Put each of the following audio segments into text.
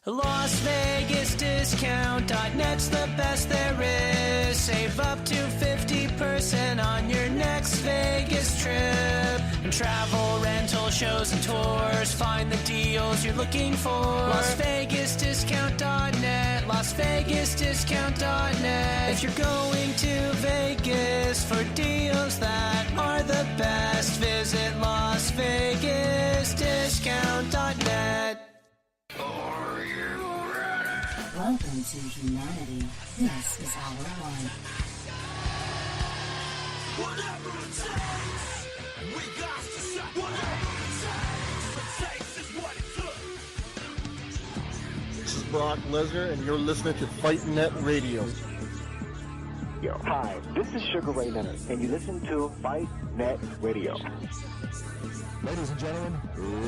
Las Vegas Discount.net's the best there is. Save up to 50% on your next Vegas trip. And travel, rental, shows, and tours. Find the deals you're looking for. Las Vegas Discount.net. Las Vegas Discount.net. If you're going to Vegas for deals that are the best, visit Las Vegas Discount.net. Welcome to humanity. This is our one. Whatever it takes, we got to say whatever it takes is what it took. This is Brock Lesnar, and you're listening to Fight Net Radio. Yo, hi, this is Sugar Ray Leonard, and you listen to Fight Net Radio. Ladies and gentlemen,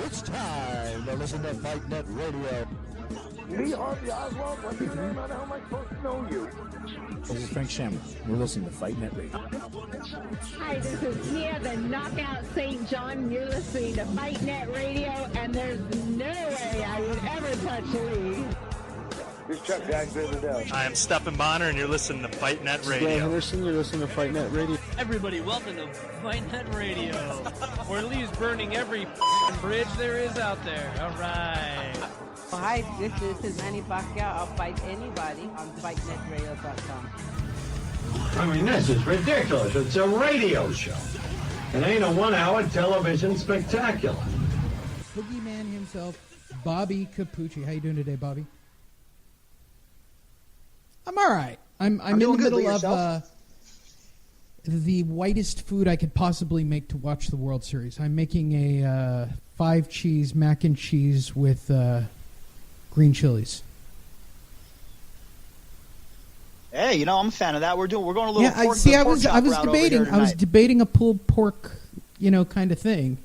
it's time to listen to Fight Net Radio. Lee Harvey Oswald, what's your name? How am I supposed to know you? This is Frank Shamrock. We're listening to Fight Net Radio. Hi, this is Tia, the Knockout St. John. You're listening to Fight Net Radio, and there's no way I would ever touch Lee. This is Chuck Jackson. I am Stephen Bonner, and you're listening to Fight Net Radio. Dan Henderson, you're listening to Fight Net Radio. Everybody, welcome to Fight Net Radio, where Lee's burning every bridge there is out there. All right. Hi, this is Manny Pacquiao. I'll fight anybody on FightNetRadio.com. I mean, this is ridiculous. It's a radio show. It ain't a 1 hour television spectacular. Boogeyman himself, Bobby Capucci. How you doing today, Bobby? I'm all right. I'm in the middle of the whitest food I could possibly make to watch the World Series. I'm making a 5-cheese mac and cheese with green chilies. Hey, you know, I'm a fan of that. We're going a little. Yeah, I was debating a pulled pork, kind of thing.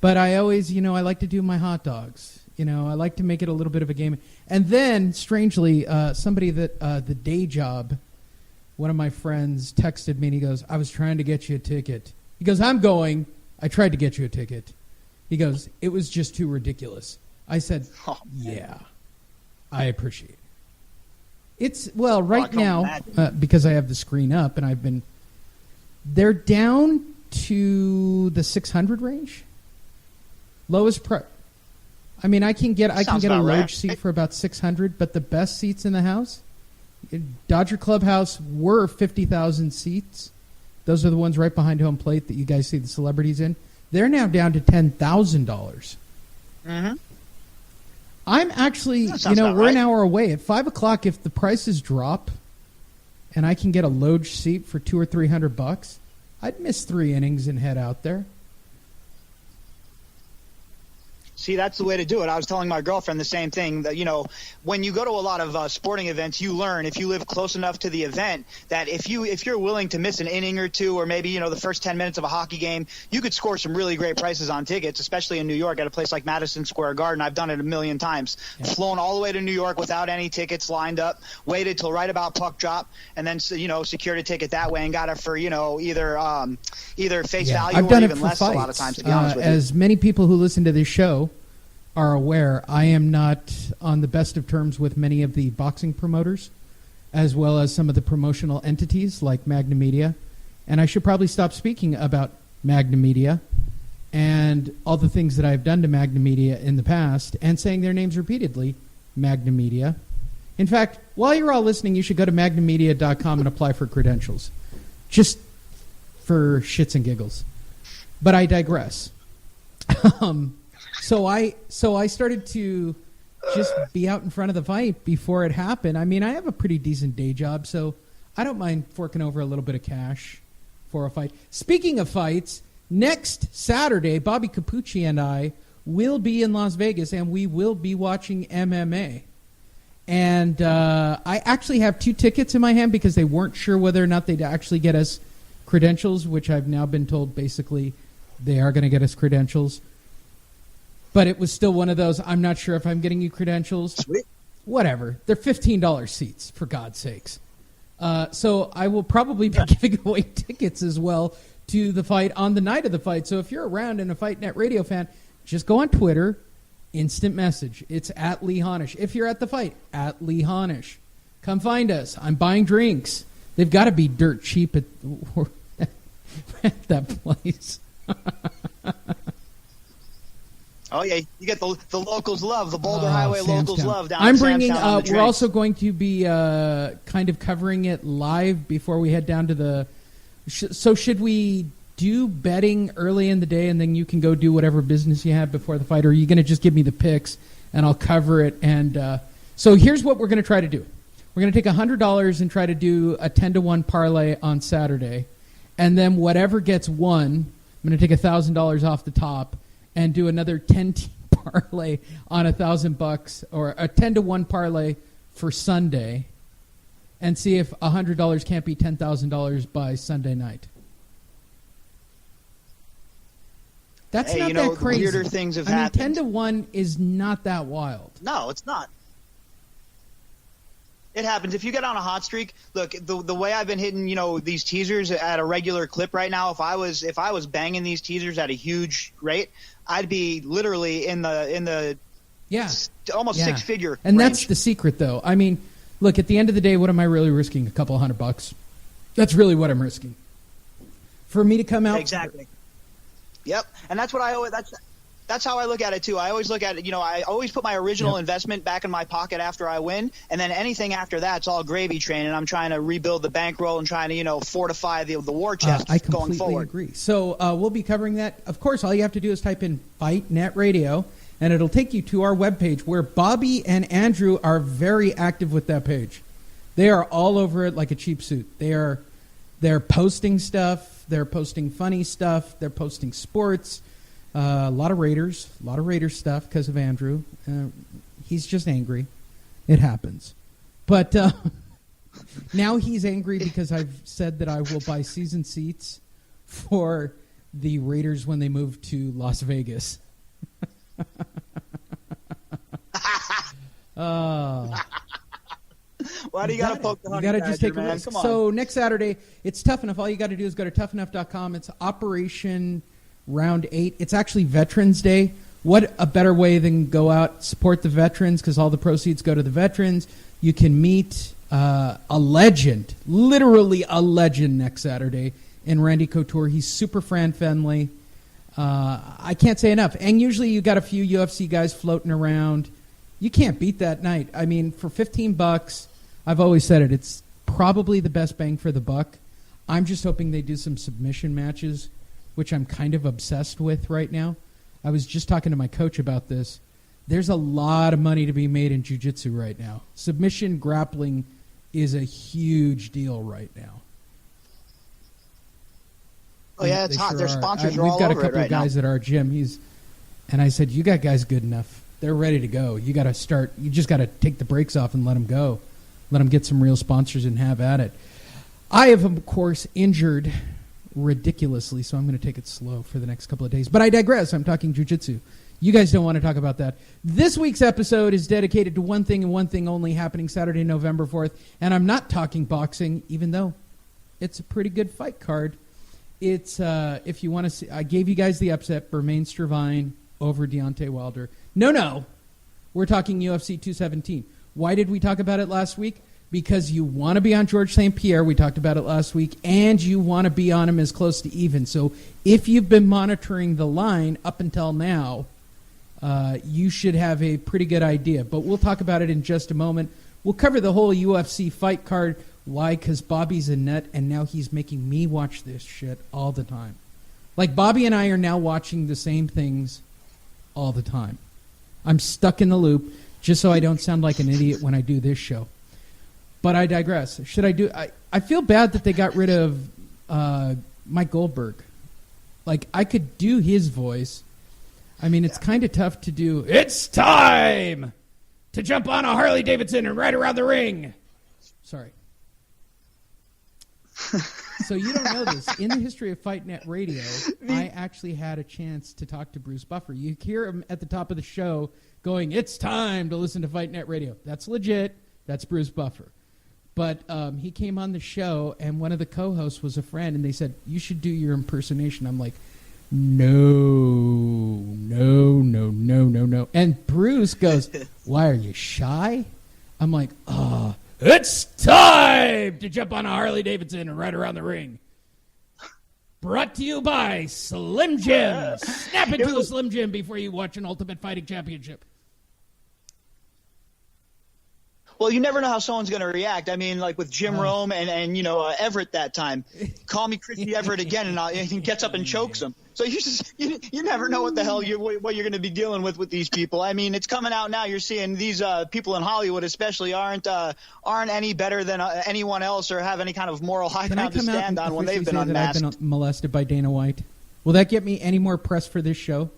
But I always, I like to do my hot dogs. I like to make it a little bit of a game. And then, strangely, somebody that the day job, one of my friends texted me and he goes, "I was trying to get you a ticket." He goes, "I'm going. I tried to get you a ticket." He goes, "It was just too ridiculous." I said, "Yeah, I appreciate it." It's, right now, because I have the screen up and they're down to the 600 range. Lowest price. I mean, I can get a lounge seat for about 600, but the best seats in the house, Dodger Clubhouse were 50,000 seats. Those are the ones right behind home plate that you guys see the celebrities in. They're now down to $10,000. Mm-hmm. I'm actually, we're an hour away. At 5 o'clock, if the prices drop and I can get a loge seat for $200 or $300, I'd miss 3 innings and head out there. See, that's the way to do it. I was telling my girlfriend the same thing, that, when you go to a lot of sporting events, you learn, if you live close enough to the event, that if you're willing to miss an inning or two, or maybe, the first 10 minutes of a hockey game, you could score some really great prices on tickets, especially in New York at a place like Madison Square Garden. I've done it a million times. Yeah. Flown all the way to New York without any tickets lined up, waited till right about puck drop, and then, secured a ticket that way and got it for, either face value I've done or it even for less fights. a lot of times, to be honest with you. As many people who listen to this show are aware, I am not on the best of terms with many of the boxing promoters, as well as some of the promotional entities like Magna Media. And I should probably stop speaking about Magna Media and all the things that I've done to Magna Media in the past and saying their names repeatedly, Magna Media. In fact, while you're all listening, you should go to magnamedia.com and apply for credentials, just for shits and giggles. But I digress. So I started to just be out in front of the fight before it happened. I mean, I have a pretty decent day job, so I don't mind forking over a little bit of cash for a fight. Speaking of fights, next Saturday, Bobby Capucci and I will be in Las Vegas, and we will be watching MMA. And I actually have 2 tickets in my hand because they weren't sure whether or not they'd actually get us credentials, which I've now been told basically they are going to get us credentials. But it was still one of those, I'm not sure if I'm getting you credentials. Sweet. Whatever. They're $15 seats, for God's sakes. So I will probably be giving away tickets as well to the fight on the night of the fight. So if you're around and a Fight Net Radio fan, just go on Twitter Instant message. It's at Lee Honish. If you're at the fight, at Lee Honish. Come find us. I'm buying drinks. They've got to be dirt cheap at that place. Oh, yeah. You get the locals love, the Boulder Highway locals Samstown. love down I'm in bringing, Samstown on the we're drinks. also going to be kind of covering it live before we head down to the... So should we do betting early in the day and then you can go do whatever business you have before the fight, or are you going to just give me the picks and I'll cover it? And so here's what we're going to try to do. We're going to take $100 and try to do a 10-to-1 parlay on Saturday. And then whatever gets won, I'm going to take $1,000 off the top and do another 10-team parlay on $1,000 or a 10-to-1 parlay for Sunday and see if $100 can't be $10,000 by Sunday night. That's not that crazy. Weirder things have happened. 10-to-1 is not that wild. No, it's not. It happens. If you get on a hot streak, look, the way I've been hitting, these teasers at a regular clip right now, if I was banging these teasers at a huge rate, I'd be literally in the almost six-figure And range. that's the secret, though. I mean, look, at the end of the day, what am I really risking? A couple $100. That's really what I'm risking. For me to come out. Exactly. Yep. And that's what I always, that's how I look at it too. I always look at it, I always put my original investment back in my pocket after I win, and then anything after that's all gravy train, and I'm trying to rebuild the bankroll and trying to, fortify the war chest I going completely forward. agree. So we'll be covering that. Of course, all you have to do is type in Fight Net Radio, and it'll take you to our webpage where Bobby and Andrew are very active with that page. They are all over it like a cheap suit. They're posting stuff. They're posting funny stuff. They're posting sports. A lot of Raiders stuff because of Andrew. He's just angry. It happens. But now he's angry because I've said that I will buy season seats for the Raiders when they move to Las Vegas. Why do you got to poke the honey You got to just take a man? risk. Come on. So next Saturday, it's Tough Enough. All you got to do is go to toughenough.com. It's Operation Round 8. It's actually Veterans Day. What a better way than go out, support the veterans, because all the proceeds go to the veterans. You can meet a legend, literally a legend next Saturday in Randy Couture. He's super friendly. I can't say enough. And usually you got a few UFC guys floating around. You can't beat that night. I mean, for $15, I've always said it, it's probably the best bang for the buck. I'm just hoping they do some submission matches, which I'm kind of obsessed with right now. I was just talking to my coach about this. There's a lot of money to be made in jiu-jitsu right now. Submission grappling is a huge deal right now. Oh, yeah, it's hot. Their sponsors are all over it right now. We've got a couple of guys at our gym. And I said, you got guys good enough. They're ready to go. You got to start. You just got to take the brakes off and let them go. Let them get some real sponsors and have at it. I have, of course, injured ridiculously, so I'm going to take it slow for the next couple of days. But I digress. I'm talking jiu-jitsu. You guys don't want to talk about that. This week's episode is dedicated to one thing and one thing only, happening Saturday, November 4th. And I'm not talking boxing, even though it's a pretty good fight card. It's, if you want to see, I gave you guys the upset, Bermain Stravine over Deontay Wilder. No. We're talking UFC 217. Why did we talk about it last week? Because you want to be on George St-Pierre. We talked about it last week. And you want to be on him as close to even. So if you've been monitoring the line up until now, you should have a pretty good idea. But we'll talk about it in just a moment. We'll cover the whole UFC fight card. Why? Because Bobby's a nut, and now he's making me watch this shit all the time. Like, Bobby and I are now watching the same things all the time. I'm stuck in the loop just so I don't sound like an idiot when I do this show. But I digress. Should I do... I feel bad that they got rid of Mike Goldberg. Like, I could do his voice. I mean, it's kind of tough to do. It's time to jump on a Harley Davidson and ride around the ring. Sorry. So you don't know this. In the history of Fight Net Radio, I actually had a chance to talk to Bruce Buffer. You hear him at the top of the show going, it's time to listen to Fight Net Radio. That's legit. That's Bruce Buffer. But he came on the show, and one of the co-hosts was a friend, and they said, you should do your impersonation. I'm like, No. And Bruce goes, why are you shy? I'm like, it's time to jump on a Harley Davidson and ride around the ring. Brought to you by Slim Jim. Snap into a Slim Jim before you watch an Ultimate Fighting Championship. Well, you never know how someone's going to react. I mean, like with Jim Rome and Everett that time. Call me Chrissy Everett again, and he gets up and chokes him. So you never know what the hell what you're going to be dealing with these people. I mean, it's coming out now. You're seeing these people in Hollywood, especially, aren't any better than anyone else or have any kind of moral high ground to stand on when they've been unmasked. I've been molested by Dana White. Will that get me any more press for this show?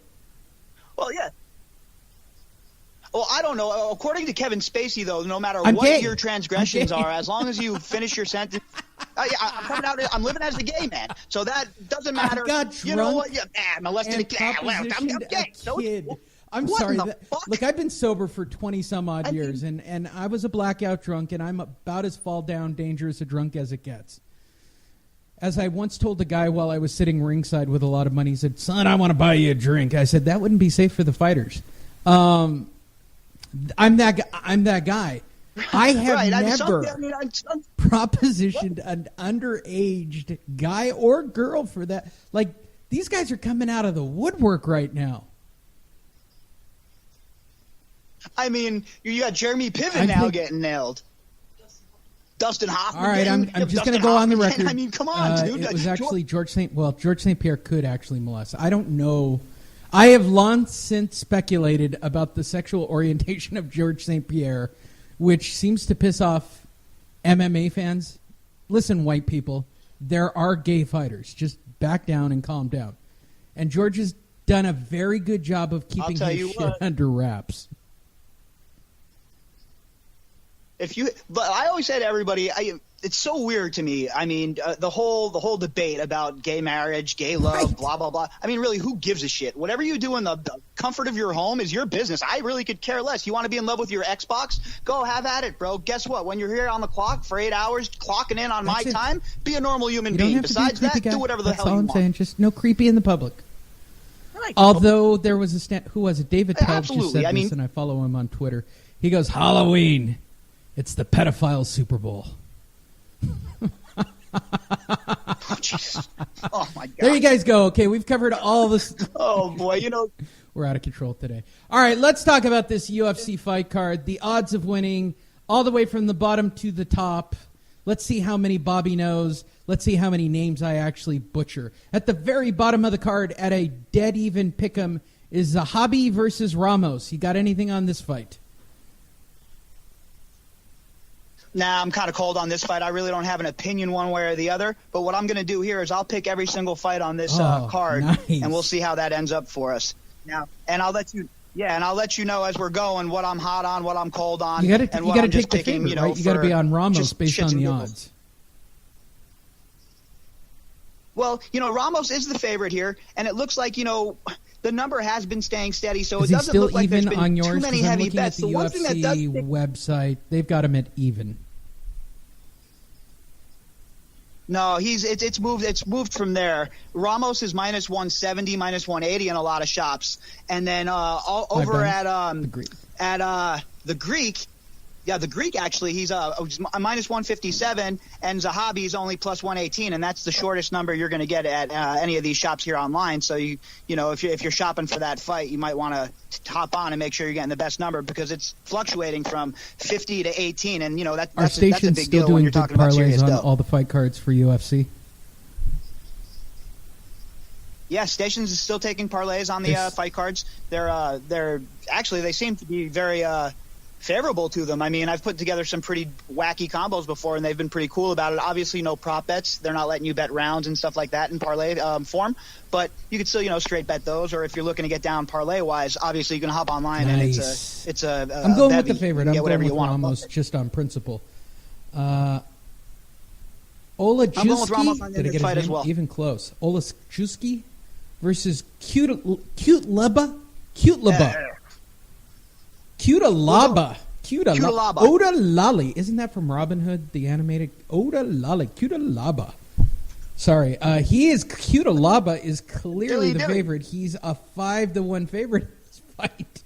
Well, yeah. Well, I don't know. According to Kevin Spacey, though, no matter what your transgressions are, as long as you finish your sentence, I'm coming out. I'm living as a gay man, so that doesn't matter. I got drunk. You know what? Molested a kid. I'm gay. Kid. I'm sorry. Look, I've been sober for 20-some-odd years, and I was a blackout drunk, and I'm about as fall-down dangerous a drunk as it gets. As I once told the guy while I was sitting ringside with a lot of money, he said, son, I want to buy you a drink. I said, that wouldn't be safe for the fighters. I'm that guy. I have never propositioned an underaged guy or girl for that. Like, these guys are coming out of the woodwork right now. I mean, you got Jeremy Piven getting nailed. Dustin Hoffman. All right, I'm just going to go on the record. I mean, come on, dude. It was actually George St-Pierre could actually molest. I don't know. I have long since speculated about the sexual orientation of George St-Pierre, which seems to piss off MMA fans. Listen, white people, there are gay fighters. Just back down and calm down. And George has done a very good job of keeping his shit under wraps. But I always say to everybody, it's so weird to me. I mean, the whole debate about gay marriage, gay love, blah, blah, blah. I mean, really, who gives a shit? Whatever you do in the comfort of your home is your business. I really could care less. You want to be in love with your Xbox? Go have at it, bro. Guess what? When you're here on the clock for 8 hours, clocking in on my time, be a normal human being. Besides that, do whatever the hell you want. That's all I'm saying. Just no creepy in the public. Right. Although there was who was it? David Tubbs just said this, and I follow him on Twitter. He goes, Halloween. It's the pedophile Super Bowl. Oh, my God. There you guys go. Okay, we've covered all this. Oh, boy, We're out of control today. All right, let's talk about this UFC fight card. The odds of winning all the way from the bottom to the top. Let's see how many Bobby knows. Let's see how many names I actually butcher. At the very bottom of the card, at a dead even pick'em, is Zahabi versus Ramos. You got anything on this fight? Nah, I'm kind of cold on this fight. I really don't have an opinion one way or the other. But what I'm going to do here is I'll pick every single fight on this card, and we'll see how that ends up for us. Now, and I'll let you, know as we're going what I'm hot on, what I'm cold on, and what I'm just picking. Favorite, right? You got to be on Ramos based on the odds. Well, Ramos is the favorite here, and it looks like the number has been staying steady, so it doesn't look like there's been too many heavy bets. The UFC website, they've got him at even. No, it's moved from there. Ramos is minus 170, minus 180 in a lot of shops, and then over at the Greek. Yeah, the Greek actually, he's minus 157, and Zahabi's only plus 118, and that's the shortest number you're going to get at any of these shops here online. So if you're shopping for that fight, you might want to hop on and make sure you're getting the best number because it's fluctuating from 50 to 18, and that's a big deal when you're talking about serious dough. All the fight cards for UFC. Yeah, Stations is still taking parlays on the fight cards. They're actually they seem to be very favorable to them. I mean, I've put together some pretty wacky combos before, and they've been pretty cool about it. Obviously, no prop bets. They're not letting you bet rounds and stuff like that in parlay form, but you could still, straight bet those. Or if you're looking to get down parlay-wise, obviously you can hop online and it's a I'm going bevy. with the favorite. I'm going with Ramos just on principle. I'm going with Ramos on did I this get fight his as name? well. Even close. Oleksiejczuk versus Cutelaba. Oda Lali. Isn't that from Robin Hood, the animated? Oda Lali. Cutelaba. Sorry. Cutelaba is clearly the favorite. He's a 5-1 favorite in this fight.